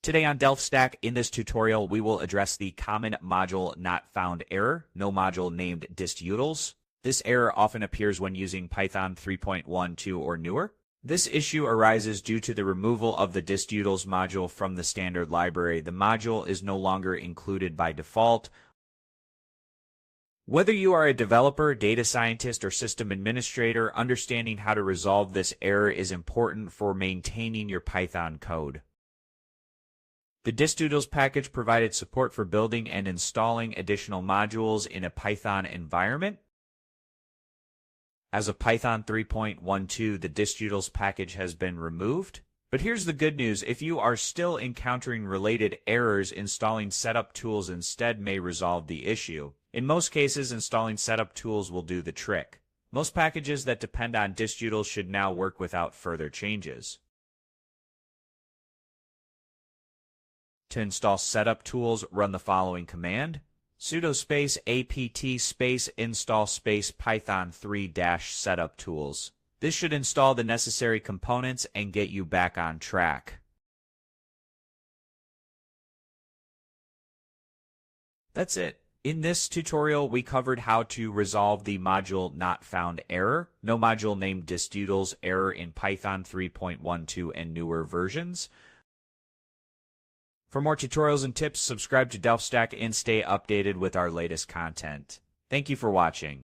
Today on DelftStack, in this tutorial, we will address the common module not found error, no module named distutils. This error often appears when using Python 3.12 or newer. This issue arises due to the removal of the distutils module from the standard library. The module is no longer included by default. Whether you are a developer, data scientist, or system administrator, understanding how to resolve this error is important for maintaining your Python code. The distutils package provided support for building and installing additional modules in a Python environment. As of Python 3.12, the distutils package has been removed. But here's the good news: if you are still encountering related errors, installing setuptools instead may resolve the issue. In most cases, installing setuptools will do the trick. Most packages that depend on distutils should now work without further changes. To install setuptools, run the following command: sudo space apt space install space python 3-setuptools. This should install the necessary components and get you back on track. That's it. In this tutorial, we covered how to resolve the module not found error, no module named distutils error in Python 3.12 and newer versions. For more tutorials and tips, subscribe to DelftStack and stay updated with our latest content. Thank you for watching.